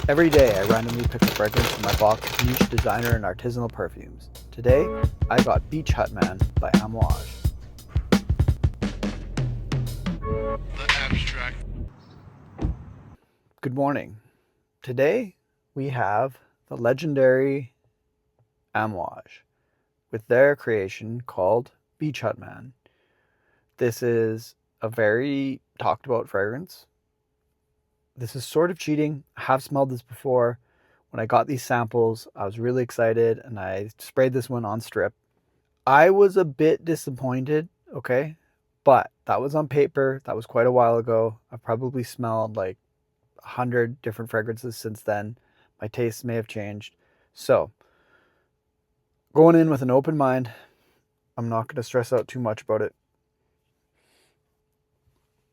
Every day I randomly pick a fragrance in my box of niche designer and artisanal perfumes. Today, I got Beach Hut Man by Amouage. The abstract. Good morning. Today, we have the legendary Amouage with their creation called Beach Hut Man. This is a very talked about fragrance. This is sort of cheating. I have smelled this before. When I got these samples, I was really excited and I sprayed this one on strip. I was a bit disappointed, okay? But that was on paper. That was quite a while ago. I've probably smelled like 100 different fragrances since then. My tastes may have changed. So, going in with an open mind, I'm not going to stress out too much about it.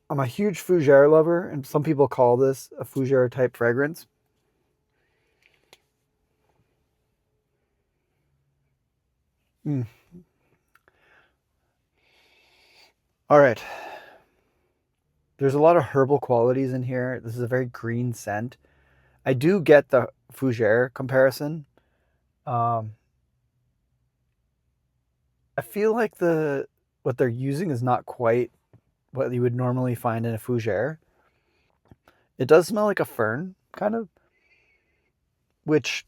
I'm a huge fougere lover, and some people call this a fougere type fragrance. All right. There's a lot of herbal qualities in here. This is a very green scent. I do get the fougere comparison. Um, I feel like what they're using is not quite what you would normally find in a fougere. It does smell like a fern, kind of, which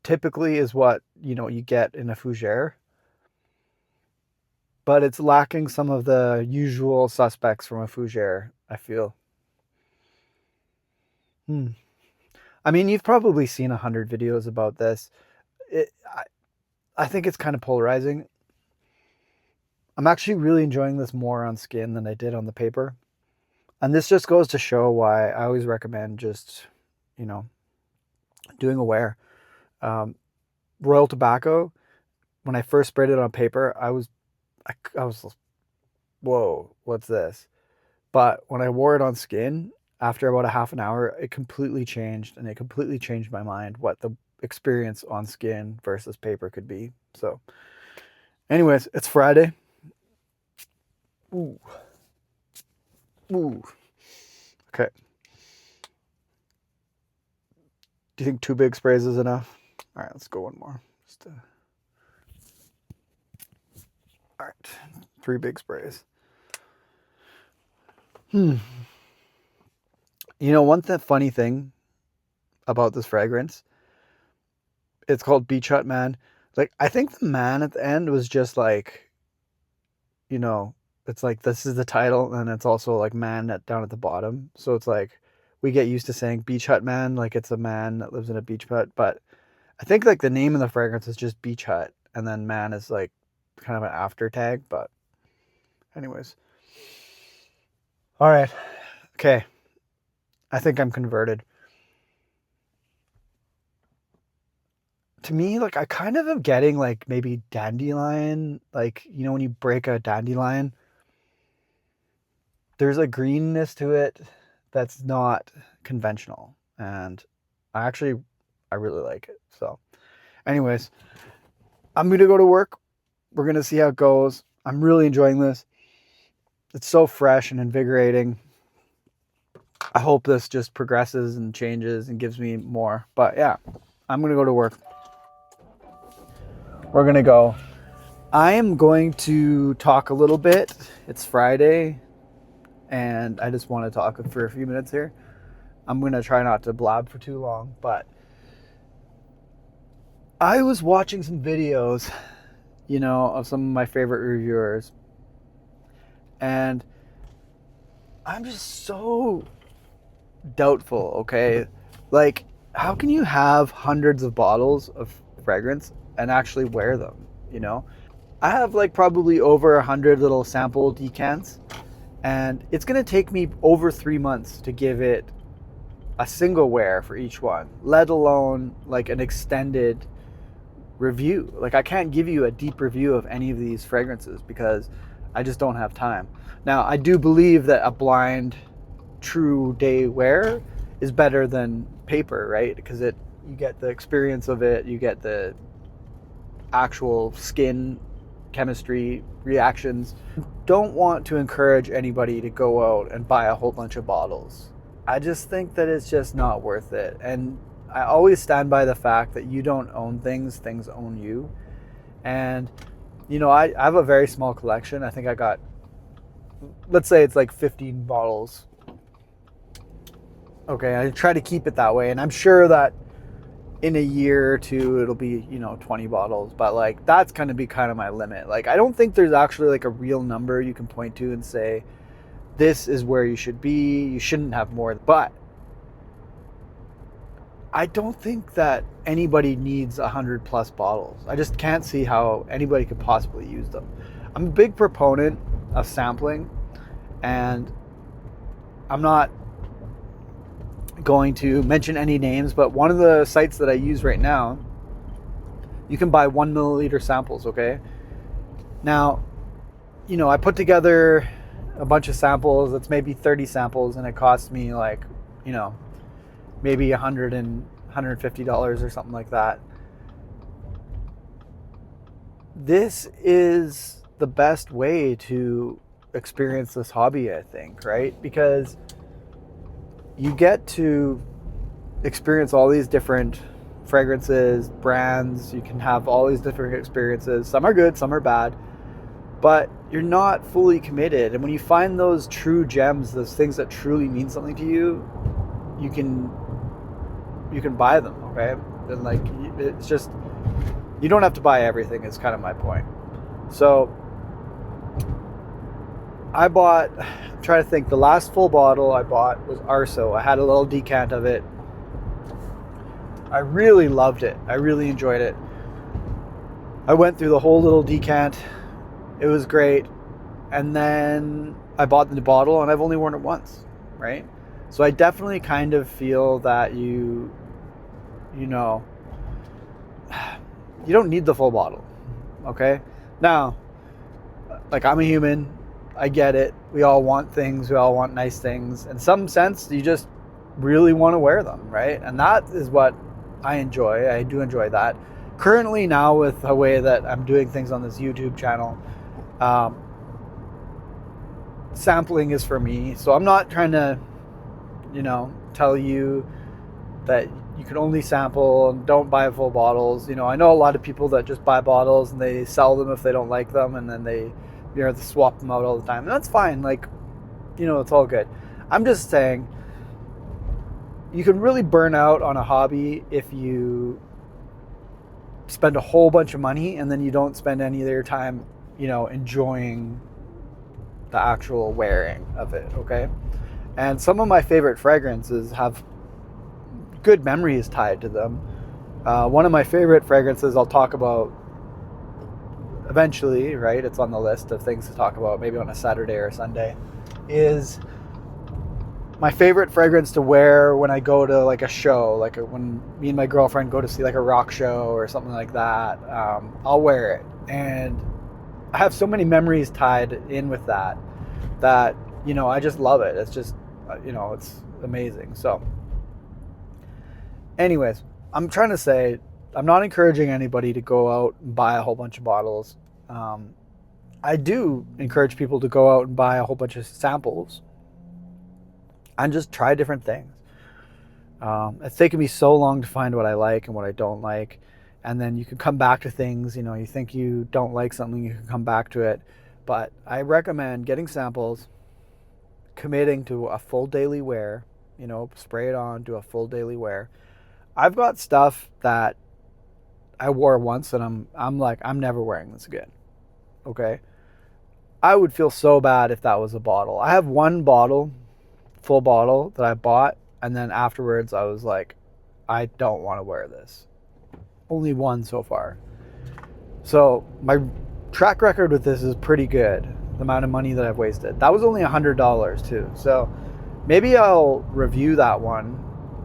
typically is what you get in a fougere. But it's lacking some of the usual suspects from a fougere, I feel. Hmm. I mean, you've probably seen 100 videos about this. I think it's kind of polarizing. I'm actually really enjoying this more on skin than I did on the paper. And this just goes to show why I always recommend just, you know, doing a wear. Royal Tobacco, when I first sprayed it on paper, I was, whoa, what's this? But when I wore it on skin, after about a half an hour, it completely changed, and it completely changed my mind what the experience on skin versus paper could be. So, anyways, it's Friday. Ooh, ooh. Okay. Do you think 2 big sprays is enough? All right, let's go one more. All right, 3 big sprays. You know, funny thing about this fragrance, it's called Beach Hut Man. Like, I think the man at the end was just like, you know, it's like this is the title, and it's also like man down at the bottom. So it's like we get used to saying Beach Hut Man, like it's a man that lives in a beach hut. But I think like the name of the fragrance is just Beach Hut, and then man is like kind of an after tag. But anyways, all right, okay. I think I'm converted. To me, like I kind of am getting like maybe dandelion, like when you break a dandelion, there's a greenness to it that's not conventional, and I really like it. So, anyways, I'm gonna go to work. We're gonna see how it goes. I'm really enjoying this. It's so fresh and invigorating. I hope this just progresses and changes and gives me more. But yeah, I'm gonna go to work. We're gonna go. I am going to talk a little bit. It's Friday, and I just want to talk for a few minutes here. I'm going to try not to blab for too long, but I was watching some videos, of some of my favorite reviewers, and I'm just so doubtful, okay? Like, how can you have hundreds of bottles of fragrance and actually wear them, I have like probably over 100 little sample decants, and it's going to take me over 3 months to give it a single wear for each one, let alone like an extended review. Like I can't give you a deep review of any of these fragrances because I just don't have time. Now, I do believe that a blind true day wear is better than paper, right? Because you get the experience of it, you get the actual skin chemistry reactions. Don't want to encourage anybody to go out and buy a whole bunch of bottles. I just think that it's just not worth it. And I always stand by the fact that you don't own things, things own you. And, you know, I have a very small collection. I think I got, let's say it's like 15 bottles. Okay, I try to keep it that way. And I'm sure that in a year or two, it'll be, you know, 20 bottles. But like, that's going to be kind of my limit. Like, I don't think there's actually like a real number you can point to and say, this is where you should be. You shouldn't have more. But I don't think that anybody needs 100 plus bottles. I just can't see how anybody could possibly use them. I'm a big proponent of sampling, and I'm not going to mention any names, but one of the sites that I use right now, you can buy 1 milliliter samples, okay? Now, you know, I put together a bunch of samples. It's maybe 30 samples, and it cost me like, you know, maybe $150 or something like that. This is the best way to experience this hobby, I think, right? Because you get to experience all these different fragrances, brands. You can have all these different experiences. Some are good, some are bad, but you're not fully committed. And when you find those true gems, those things that truly mean something to you, you can buy them, okay? And like, it's just, you don't have to buy everything is kind of my point. So I bought, I'm trying to think, the last full bottle I bought was Arso. I had a little decant of it. I really loved it. I really enjoyed it. I went through the whole little decant. It was great. And then I bought the bottle, and I've only worn it once, right? So I definitely kind of feel that you know, you don't need the full bottle, okay? Now, like, I'm a human. I get it. We all want things. We all want nice things. In some sense, you just really want to wear them, right? And that is what I enjoy. I do enjoy that. Currently now, with the way that I'm doing things on this YouTube channel, sampling is for me. So I'm not trying to, you know, tell you that you can only sample and don't buy full bottles. You know, I know a lot of people that just buy bottles and they sell them if they don't like them, and then they, you know, swap them out all the time. And that's fine. Like, you know, it's all good. I'm just saying, you can really burn out on a hobby if you spend a whole bunch of money and then you don't spend any of your time, you know, enjoying the actual wearing of it, okay? And some of my favorite fragrances have good memories tied to them. One of my favorite fragrances I'll talk about eventually, right? It's on the list of things to talk about, maybe on a Saturday or a Sunday, is my favorite fragrance to wear when I go to like a show, like when me and my girlfriend go to see like a rock show or something like that. I'll wear it, and I have so many memories tied in with that, you know, I just love it. It's just, you know, it's amazing. So anyways, I'm trying to say, I'm not encouraging anybody to go out and buy a whole bunch of bottles. I do encourage people to go out and buy a whole bunch of samples and just try different things. It's taken me so long to find what I like and what I don't like. And then you can come back to things, you know, you think you don't like something, you can come back to it. But I recommend getting samples, committing to a full daily wear, you know, spray it on, do a full daily wear. I've got stuff that I wore once and I'm like, I'm never wearing this again. Okay? I would feel so bad if that was a bottle. I have one bottle, full bottle, that I bought, and then afterwards I was like, I don't want to wear this. Only one so far. So my track record with this is pretty good, the amount of money that I've wasted. That was only $100 too. So maybe I'll review that one.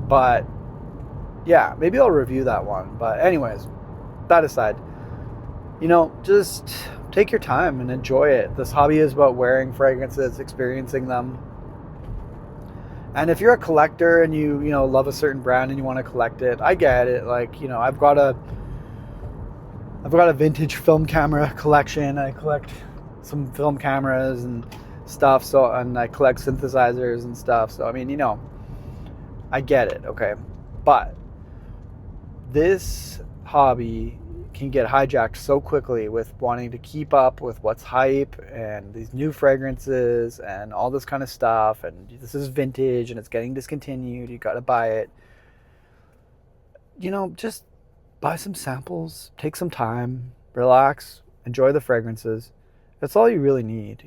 But yeah, maybe I'll review that one. But anyways, that aside, you know, just take your time and enjoy it. This hobby is about wearing fragrances, experiencing them. And if you're a collector and you know, love a certain brand and you want to collect it, I get it. Like, you know, I've got a vintage film camera collection. I collect some film cameras and stuff. So, and I collect synthesizers and stuff. So, I mean, you know, I get it, okay? But this hobby can get hijacked so quickly with wanting to keep up with what's hype and these new fragrances and all this kind of stuff, and this is vintage and it's getting discontinued, you got to buy it. Just buy some samples, take some time, relax, enjoy the fragrances. That's all you really need.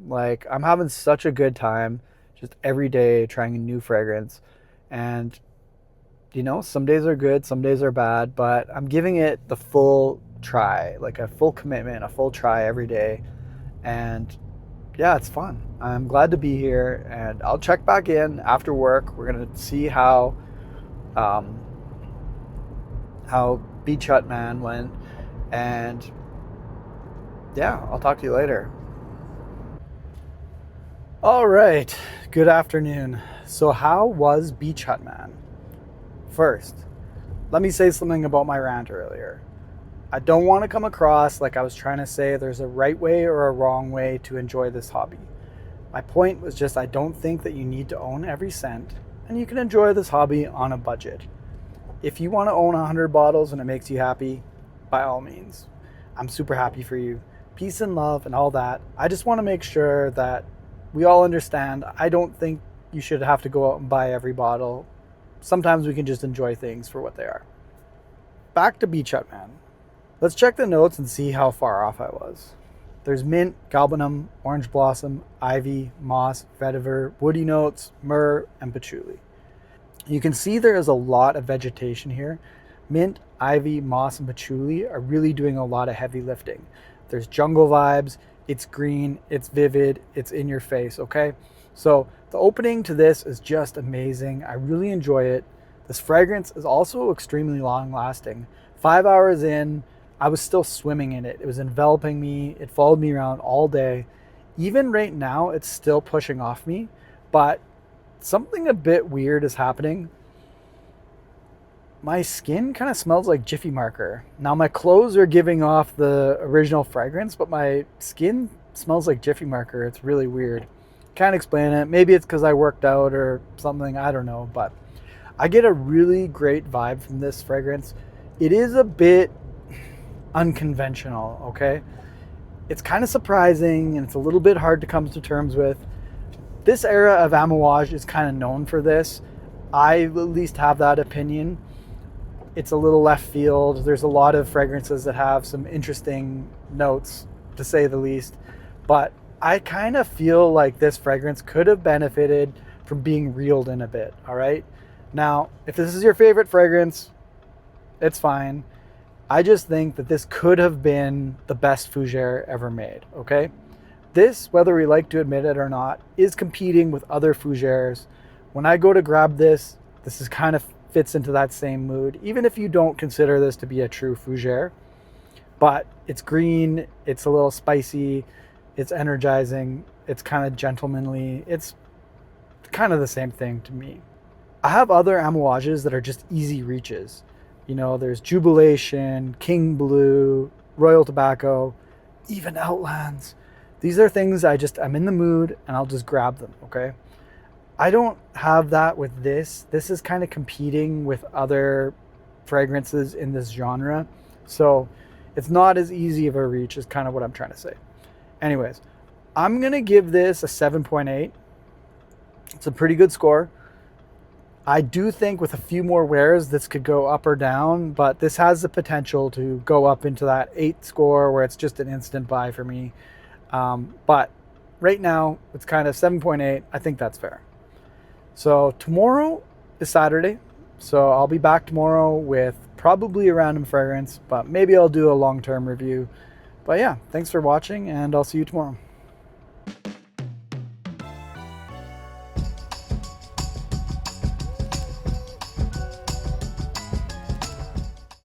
Like, I'm having such a good time just every day trying a new fragrance. And some days are good, some days are bad, but I'm giving it the full try, like a full commitment, a full try every day. And yeah, it's fun. I'm glad to be here, and I'll check back in after work. We're gonna see um, how Beach Hut Man went, and yeah, I'll talk to you later. All right, good afternoon. So, how was Beach Hut Man? First, let me say something about my rant earlier. I don't want to come across like I was trying to say there's a right way or a wrong way to enjoy this hobby. My point was just I don't think that you need to own every cent, and you can enjoy this hobby on a budget. If you want to own 100 bottles and it makes you happy, by all means. I'm super happy for you. Peace and love and all that. I just want to make sure that we all understand. I don't think you should have to go out and buy every bottle. Sometimes we can just enjoy things for what they are. Back to Beach Hut Man. Let's check the notes and see how far off I was. There's mint, galbanum, orange blossom, ivy, moss, vetiver, woody notes, myrrh, and patchouli. You can see there is a lot of vegetation here. Mint, ivy, moss, and patchouli are really doing a lot of heavy lifting. There's jungle vibes, it's green, it's vivid, it's in your face, okay? So the opening to this is just amazing. I really enjoy it. This fragrance is also extremely long lasting. 5 hours in, I was still swimming in it. It was enveloping me. It followed me around all day. Even right now, it's still pushing off me, but something a bit weird is happening. My skin kind of smells like Jiffy Marker. Now my clothes are giving off the original fragrance, but my skin smells like Jiffy Marker. It's really weird. Can't explain it. Maybe it's because I worked out or something. I don't know, but I get a really great vibe from this fragrance. It is a bit unconventional, okay? It's kind of surprising and it's a little bit hard to come to terms with. This era of Amouage is kind of known for this. I at least have that opinion. It's a little left field. There's a lot of fragrances that have some interesting notes, to say the least. But I kind of feel like this fragrance could have benefited from being reeled in a bit, all right? Now, if this is your favorite fragrance, it's fine. I just think that this could have been the best fougere ever made, okay? This, whether we like to admit it or not, is competing with other fougeres. When I go to grab this, this is kind of fits into that same mood, even if you don't consider this to be a true fougere. But it's green, it's a little spicy, it's energizing, it's kind of gentlemanly. It's kind of the same thing to me. I have other Amouages that are just easy reaches. There's Jubilation, King Blue, Royal Tobacco, even Outlands. These are things I'm in the mood and I'll just grab them, okay? I don't have that with this. This is kind of competing with other fragrances in this genre. So it's not as easy of a reach is kind of what I'm trying to say. Anyways, I'm going to give this a 7.8. It's a pretty good score. I do think with a few more wears, this could go up or down, but this has the potential to go up into that 8 score where it's just an instant buy for me. But right now, it's kind of 7.8. I think that's fair. So tomorrow is Saturday. So I'll be back tomorrow with probably a random fragrance, but maybe I'll do a long-term review. But yeah, thanks for watching and I'll see you tomorrow.